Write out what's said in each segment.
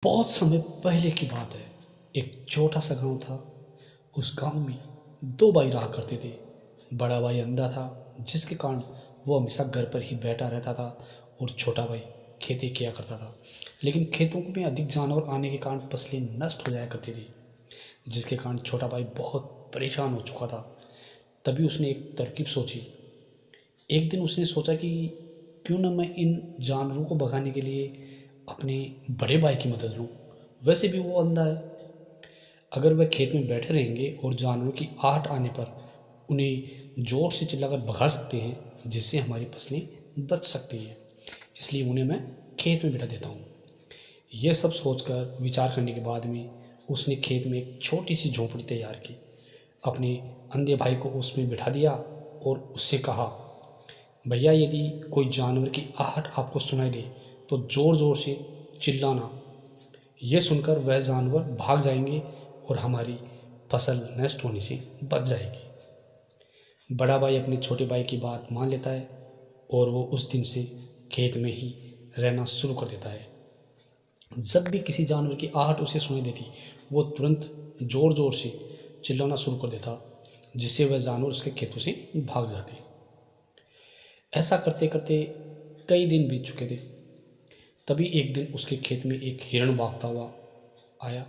बहुत समय पहले की बात है। एक छोटा सा गांव था। उस गांव में दो भाई रहा करते थे। बड़ा भाई अंधा था, जिसके कारण वो हमेशा घर पर ही बैठा रहता था और छोटा भाई खेती किया करता था। लेकिन खेतों में अधिक जानवर आने के कारण फसलें नष्ट हो जाया करती थी, जिसके कारण छोटा भाई बहुत परेशान हो चुका था। तभी उसने एक तरकीब सोची। एक दिन उसने सोचा कि क्यों ना मैं इन जानवरों को भगाने के लिए अपने बड़े भाई की मदद लूँ। वैसे भी वो अंधा है। अगर वह खेत में बैठे रहेंगे और जानवरों की आहट आने पर उन्हें ज़ोर से चिल्लाकर भगा सकते हैं, जिससे हमारी फसलें बच सकती हैं। इसलिए उन्हें मैं खेत में बिठा देता हूँ। यह सब सोचकर विचार करने के बाद में उसने खेत में एक छोटी सी झोंपड़ी तैयार की, अपने अंधे भाई को उसमें बिठा दिया और उससे कहा, भैया यदि कोई जानवर की आहट आपको सुनाई दे तो ज़ोर ज़ोर से चिल्लाना। यह सुनकर वह जानवर भाग जाएंगे और हमारी फसल नष्ट होने से बच जाएगी। बड़ा भाई अपने छोटे भाई की बात मान लेता है और वो उस दिन से खेत में ही रहना शुरू कर देता है। जब भी किसी जानवर की आहट उसे सुनाई देती, वो तुरंत ज़ोर ज़ोर से चिल्लाना शुरू कर देता, जिससे वह जानवर उसके खेतों से भाग जाते। ऐसा करते करते कई दिन बीत चुके थे। तभी एक दिन उसके खेत में एक हिरण भागता हुआ आया।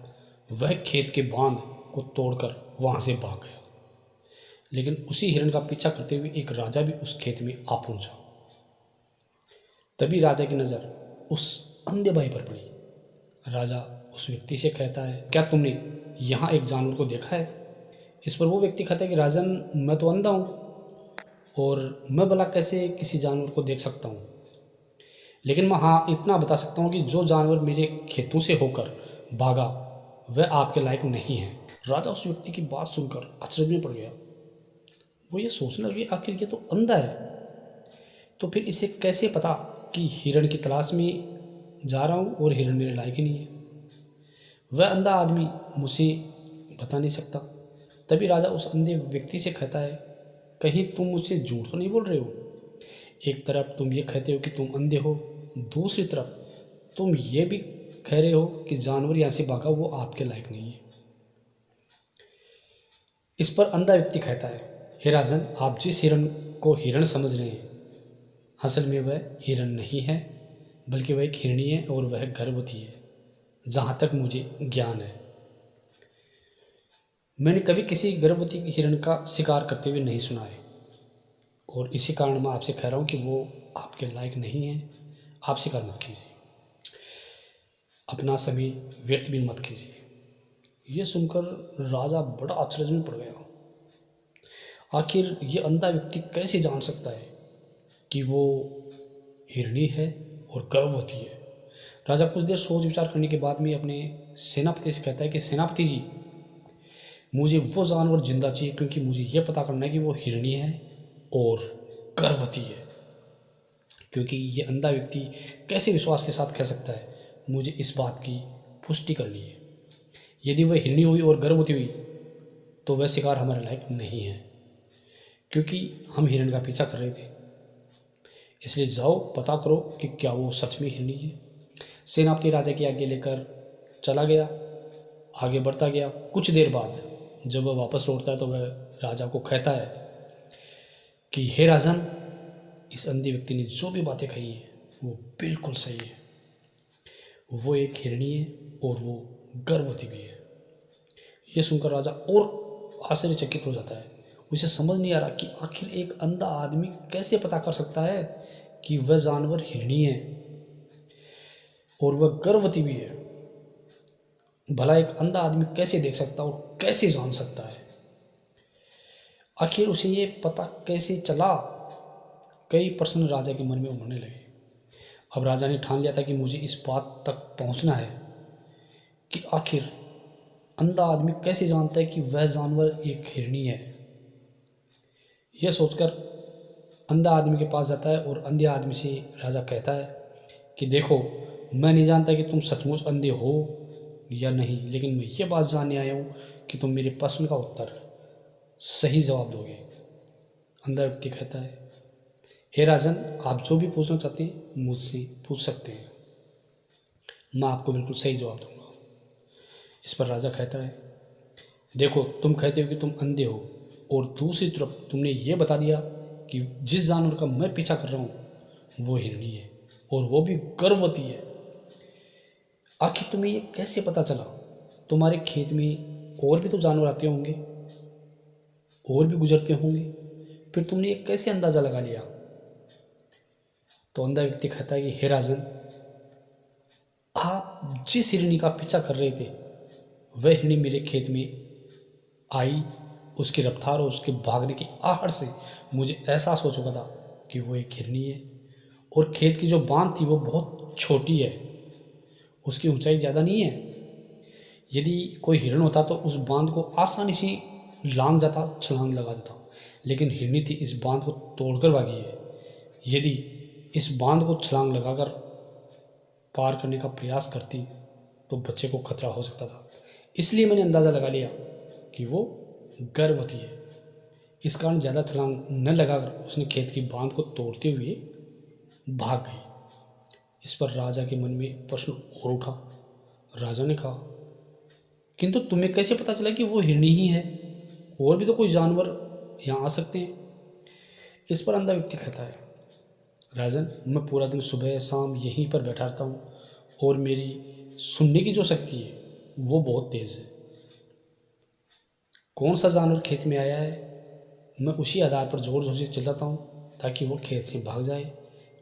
वह खेत के बांध को तोड़कर वहां से भाग गया। लेकिन उसी हिरण का पीछा करते हुए एक राजा भी उस खेत में आ पहुंचा। तभी राजा की नज़र उस अंधे भाई पर पड़ी। राजा उस व्यक्ति से कहता है, क्या तुमने यहाँ एक जानवर को देखा है? इस पर वो व्यक्ति कहता है कि राजन, मैं तो अंधा हूँ और मैं भला कैसे किसी जानवर को देख सकता हूँ। लेकिन मैं हाँ इतना बता सकता हूँ कि जो जानवर मेरे खेतों से होकर भागा वह आपके लायक नहीं है। राजा उस व्यक्ति की बात सुनकर अचरज में पड़ गया। वो ये सोचने लगे, आखिर ये तो अंधा है, तो फिर इसे कैसे पता कि हिरण की तलाश में जा रहा हूँ और हिरण मेरे लायक ही नहीं है। वह अंधा आदमी मुझसे बता नहीं सकता। तभी राजा उस अंधे व्यक्ति से कहता है, कहीं तुम मुझसे झूठ तो नहीं बोल रहे हो? एक तरफ तुम ये कहते हो कि तुम अंधे हो, दूसरी तरफ तुम ये भी कह रहे हो कि जानवर यहाँ से भागा वो आपके लायक नहीं है। इस पर अंधा व्यक्ति कहता है, हे राजन, आप जिस हिरण को हिरण समझ रहे हैं, असल में वह हिरण नहीं है, बल्कि वह एक हिरणी है और वह गर्भवती है, जहाँ तक मुझे ज्ञान है। मैंने कभी किसी गर्भवती हिरण का शिकार करते हुए नहीं सुना है और इसी कारण मैं आपसे कह रहा हूँ कि वो आपके लायक नहीं है। आप शिकार मत कीजिए, अपना समय व्यर्थ भी मत कीजिए। ये सुनकर राजा बड़ा अचरज में पड़ गया। आखिर ये अंधा व्यक्ति कैसे जान सकता है कि वो हिरणी है और गर्भवती है? राजा कुछ देर सोच विचार करने के बाद में अपने सेनापति से कहता है कि सेनापति जी, मुझे वो जानवर जिंदा चाहिए, क्योंकि मुझे यह पता करना है कि वो हिरणी है और गर्भवती है। क्योंकि ये अंधा व्यक्ति कैसे विश्वास के साथ कह सकता है, मुझे इस बात की पुष्टि करनी है। यदि वह हिरणी हुई और गर्भवती हुई तो वह शिकार हमारे लायक नहीं है, क्योंकि हम हिरण का पीछा कर रहे थे। इसलिए जाओ पता करो कि क्या वो सच में हिरणी है। सेनापति राजा की आज्ञा लेकर चला गया, आगे बढ़ता गया। कुछ देर बाद जब वह वापस लौटता है तो वह राजा को कहता है कि हे राजन, इस अंधे व्यक्ति ने जो भी बातें कही है वो बिल्कुल सही है। वो एक हिरणी है और वो गर्भवती भी है। ये सुनकर राजा और आश्चर्यचकित हो जाता है। उसे समझ नहीं आ रहा कि आखिर एक अंधा आदमी कैसे पता कर सकता है कि वह जानवर हिरणी है और वह गर्भवती भी है। भला एक अंधा आदमी कैसे देख सकता और कैसे जान सकता है? आखिर उसे ये पता कैसे चला? कई प्रश्न राजा के मन में उभरने लगे। अब राजा ने ठान लिया था कि मुझे इस बात तक पहुंचना है कि आखिर अंधा आदमी कैसे जानता है कि वह जानवर एक हिरणी है। यह सोचकर अंधा आदमी के पास जाता है और अंधे आदमी से राजा कहता है कि देखो, मैं नहीं जानता कि तुम सचमुच अंधे हो या नहीं, लेकिन मैं ये बात जानने आया हूँ कि तुम मेरे प्रश्न का उत्तर सही जवाब दोगे। अंधा व्यक्ति कहता है, हे राजन, आप जो भी पूछना चाहते हैं मुझसे पूछ सकते हैं। मैं आपको बिल्कुल सही जवाब दूंगा। इस पर राजा कहता है, देखो तुम कहते हो कि तुम अंधे हो, और दूसरी तरफ तुमने ये बता दिया कि जिस जानवर का मैं पीछा कर रहा हूँ वो हिरनी है, और वो भी गर्भवती है। आखिर तुम्हें ये कैसे पता चला? तुम्हारे खेत में और भी तो जानवर आते होंगे, और भी गुजरते होंगे, फिर तुमने ये कैसे अंदाज़ा लगा लिया? तो अंधा व्यक्ति कहता है कि हे राजन, आप जिस हिरनी का पीछा कर रहे थे वह हिरनी मेरे खेत में आई। उसकी रफ्तार और उसके भागने की आहट से मुझे एहसास हो चुका था कि वो एक हिरनी है, और खेत की जो बांध थी वो बहुत छोटी है, उसकी ऊंचाई ज़्यादा नहीं है। यदि कोई हिरण होता तो उस बांध को आसानी से लांग जाता, छलांग लगा देता, लेकिन हिरनी थी इस बांध को तोड़कर भागी है। यदि इस बांध को छलांग लगाकर पार करने का प्रयास करती तो बच्चे को खतरा हो सकता था, इसलिए मैंने अंदाज़ा लगा लिया कि वो गर्भवती है। इस कारण ज़्यादा छलांग न लगाकर उसने खेत की बांध को तोड़ते हुए भाग गई। इस पर राजा के मन में प्रश्न और उठा। राजा ने कहा, किंतु तुम्हें कैसे पता चला कि वो हिरनी ही है? और भी तो कोई जानवर यहाँ आ सकते हैं। इस पर अंधा व्यक्ति कहता है, राजन, मैं पूरा दिन सुबह शाम यहीं पर बैठा रहता हूँ, और मेरी सुनने की जो शक्ति है वो बहुत तेज़ है। कौन सा जानवर खेत में आया है मैं उसी आधार पर ज़ोर ज़ोर से चिल्लाता हूँ ताकि वो खेत से भाग जाए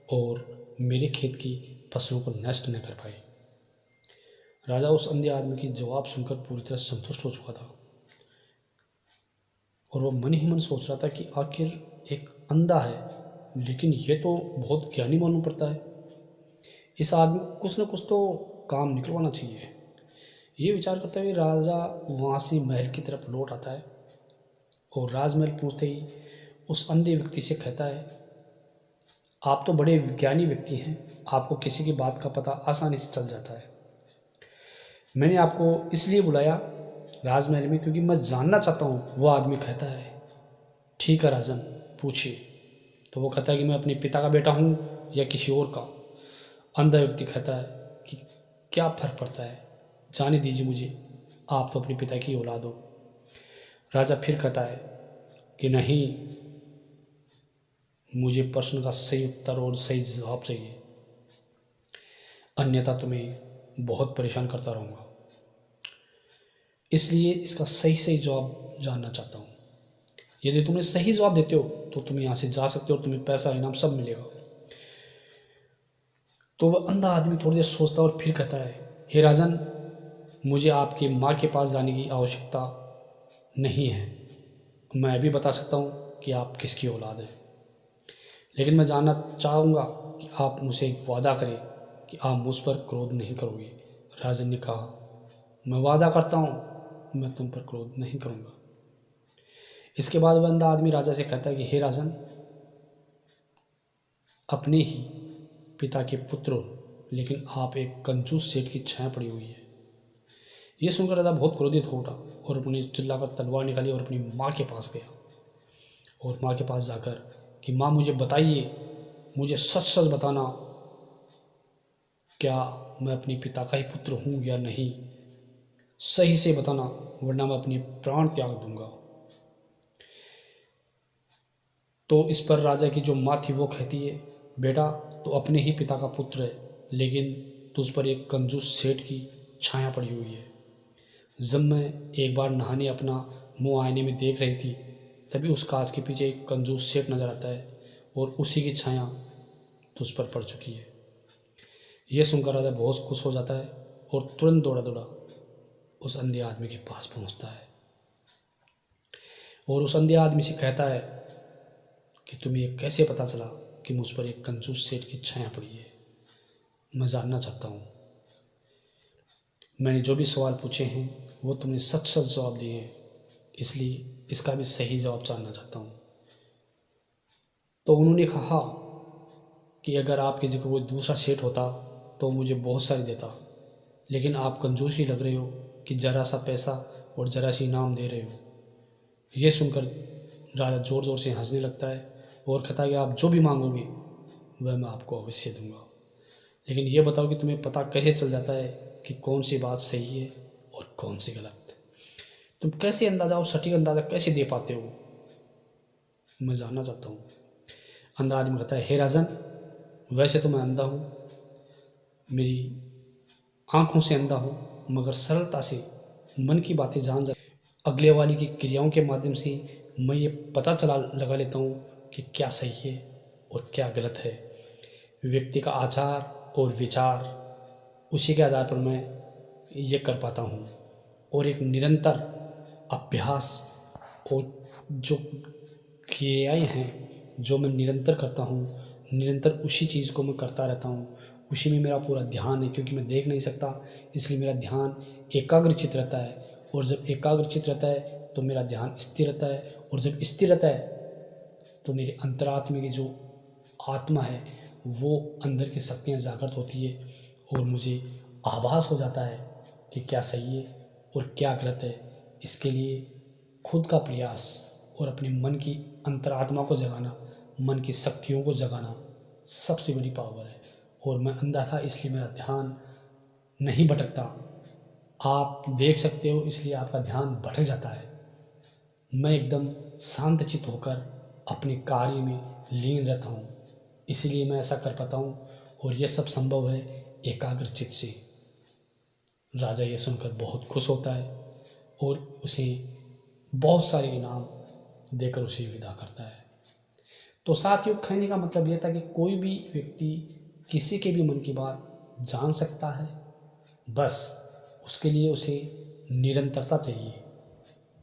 और मेरे खेत की फसलों को नष्ट न कर पाए। राजा उस अंधे आदमी की जवाब सुनकर पूरी तरह संतुष्ट हो चुका था, और वो मन ही मन सोच रहा था कि आखिर एक अंधा है लेकिन ये तो बहुत ज्ञानी मालूम पड़ता है, इस आदमी को कुछ न कुछ तो काम निकलवाना चाहिए। ये विचार करते हुए राजा वहाँ से महल की तरफ लौट आता है, और राजमहल पहुँचते ही उस अंधे व्यक्ति से कहता है, आप तो बड़े विज्ञानी व्यक्ति हैं, आपको किसी की बात का पता आसानी से चल जाता है। मैंने आपको इसलिए बुलाया राजमहल में क्योंकि मैं जानना चाहता हूँ। वो आदमी कहता है, ठीक है राजन, पूछिए। तो वो कहता है कि मैं अपने पिता का बेटा हूँ या किसी और का। अंधा व्यक्ति कहता है कि क्या फ़र्क पड़ता है, जाने दीजिए मुझे, आप तो अपने पिता की औलाद हो। राजा फिर कहता है कि नहीं, मुझे प्रश्न का सही उत्तर और सही जवाब चाहिए, अन्यथा तुम्हें बहुत परेशान करता रहूँगा, इसलिए इसका सही सही जवाब जानना चाहता हूँ। यदि तुम्हें सही जवाब देते हो तो तुम यहाँ से जा सकते हो और तुम्हें पैसा इनाम सब मिलेगा। तो वह अंधा आदमी थोड़ी देर सोचता है और फिर कहता है, हे राजन, मुझे आपकी माँ के पास जाने की आवश्यकता नहीं है। मैं अभी बता सकता हूँ कि आप किसकी औलाद हैं, लेकिन मैं जानना चाहूँगा कि आप मुझसे एक वादा करें कि आप मुझ पर क्रोध नहीं करोगे। राजन ने कहा, मैं वादा करता हूँ मैं तुम पर क्रोध नहीं करूँगा। इसके बाद वह अंधा आदमी राजा से कहता है कि हे राजन, अपने ही पिता के पुत्र हो, लेकिन आप एक कंजूस सेठ की छाया पड़ी हुई है। ये सुनकर राजा बहुत क्रोधित हो उठा और अपनी चिल्लाकर तलवार निकाली और अपनी माँ के पास गया, और माँ के पास जाकर कि माँ, मुझे बताइए, मुझे सच सच बताना, क्या मैं अपने पिता का ही पुत्र हूँ या नहीं, सही से बताना, वरना मैं अपने प्राण त्याग दूंगा। तो इस पर राजा की जो माँ थी वो कहती है, बेटा, तो अपने ही पिता का पुत्र है, लेकिन तुझ पर एक कंजूस सेठ की छाया पड़ी हुई है। जब मैं एक बार नहाने अपना मुंह आईने में देख रही थी, तभी उस कांच के पीछे एक कंजूस सेठ नजर आता है, और उसी की छाया तुझ पर पड़ चुकी है। यह सुनकर राजा बहुत खुश हो जाता है और तुरंत दौड़ा दौड़ा उस अंधे आदमी के पास पहुंचता है, और उस अंधे आदमी से कहता है कि तुम्हें ये कैसे पता चला कि मुझ पर एक कंजूस सेठ की छाया पड़ी है। मैं जानना चाहता हूँ। मैंने जो भी सवाल पूछे हैं वो तुमने सच सच जवाब दिए हैं, इसलिए इसका भी सही जवाब जानना चाहता हूँ। तो उन्होंने कहा कि अगर आपकी जगह कोई दूसरा सेठ होता तो मुझे बहुत सारी देता, लेकिन आप कंजूस ही लग रहे हो कि ज़रा सा पैसा और ज़रा सी इनाम दे रहे हो। ये सुनकर राजा ज़ोर ज़ोर से हंसने लगता है और कहता है कि आप जो भी मांगोगे वह मैं आपको अवश्य दूंगा, लेकिन ये बताओ कि तुम्हें पता कैसे चल जाता है कि कौन सी बात सही है और कौन सी गलत। तुम कैसे अंदाज़ा और सटीक अंदाज़ा कैसे दे पाते हो, मैं जानना चाहता हूँ। अंधा आदमी कहता है, हे राजन, वैसे तो मैं अंधा हूँ, मेरी आँखों से अंधा हूँ, मगर सरलता से मन की बातें जान जा, अगले वाले की क्रियाओं के माध्यम से मैं ये पता लगा लेता हूँ कि क्या सही है और क्या गलत है। व्यक्ति का आचार और विचार, उसी के आधार पर मैं ये कर पाता हूँ। और एक निरंतर अभ्यास और जो क्रियाएँ हैं जो मैं निरंतर करता हूँ, निरंतर उसी चीज़ को मैं करता रहता हूँ, उसी में मेरा पूरा ध्यान है। क्योंकि मैं देख नहीं सकता, इसलिए मेरा ध्यान एकाग्रचित रहता है। और जब एकाग्रचित रहता है तो मेरा ध्यान स्थिर रहता है, और जब स्थिर रहता है तो मेरे अंतरात्मा की जो आत्मा है वो अंदर की शक्तियाँ जागृत होती है, और मुझे आभास हो जाता है कि क्या सही है और क्या गलत है। इसके लिए खुद का प्रयास और अपने मन की अंतरात्मा को जगाना, मन की शक्तियों को जगाना सबसे बड़ी पावर है। और मैं अंधा था इसलिए मेरा ध्यान नहीं भटकता। आप देख सकते हो इसलिए आपका ध्यान भटक जाता है। मैं एकदम शांतचित्त होकर अपने कार्य में लीन रहता हूँ, इसलिए मैं ऐसा कर पाता हूँ। और यह सब संभव है एकाग्रचित्त से। राजा ये सुनकर बहुत खुश होता है और उसे बहुत सारे इनाम देकर उसे विदा करता है। तो साथियों, कहने का मतलब यह था कि कोई भी व्यक्ति किसी के भी मन की बात जान सकता है, बस उसके लिए उसे निरंतरता चाहिए,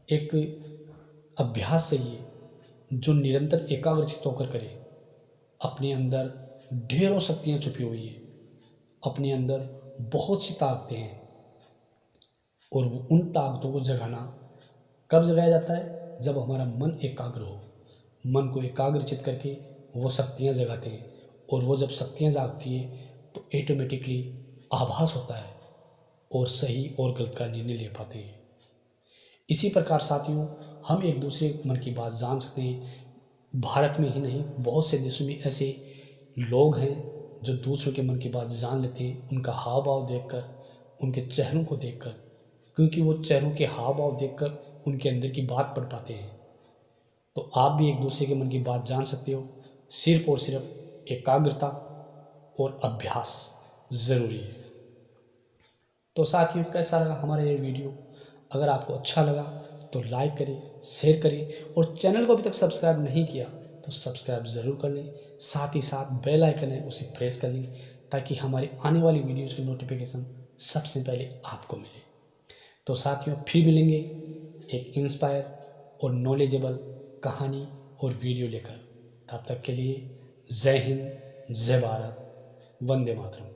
एक अभ्यास चाहिए जो निरंतर एकाग्रचित्त होकर करे। अपने अंदर ढेरों शक्तियाँ छुपी हुई है, अपने अंदर बहुत सी ताकतें हैं, और उन ताकतों को जगाना कब जगाया जाता है? जब हमारा मन एकाग्र हो। मन को एकाग्रचित करके वो शक्तियाँ जगाते हैं, और वो जब शक्तियाँ जागती है तो ऑटोमेटिकली आभास होता है और सही और गलत का निर्णय ले पाते हैं। इसी प्रकार साथियों, हम एक दूसरे मन की बात जान सकते हैं। भारत में ही नहीं, बहुत से देशों में ऐसे लोग हैं जो दूसरों के मन की बात जान लेते हैं, उनका हाव भाव देखकर, उनके चेहरों को देखकर। क्योंकि वो चेहरों के हाव भाव देखकर उनके अंदर की बात पढ़ पाते हैं। तो आप भी एक दूसरे के मन की बात जान सकते हो, सिर्फ और सिर्फ एकाग्रता और अभ्यास ज़रूरी है। तो साथियों, कैसा लगा हमारा ये वीडियो? अगर आपको अच्छा लगा तो लाइक करें, शेयर करें, और चैनल को अभी तक सब्सक्राइब नहीं किया तो सब्सक्राइब ज़रूर कर लें। साथ ही साथ बेल आइकन है उसे प्रेस कर लें, ताकि हमारी आने वाली वीडियोज़ की नोटिफिकेशन सबसे पहले आपको मिले। तो साथियों, फिर मिलेंगे एक इंस्पायर और नॉलेजेबल कहानी और वीडियो लेकर। तब तक के लिए जय हिंद, जय भारत, वंदे मातरम।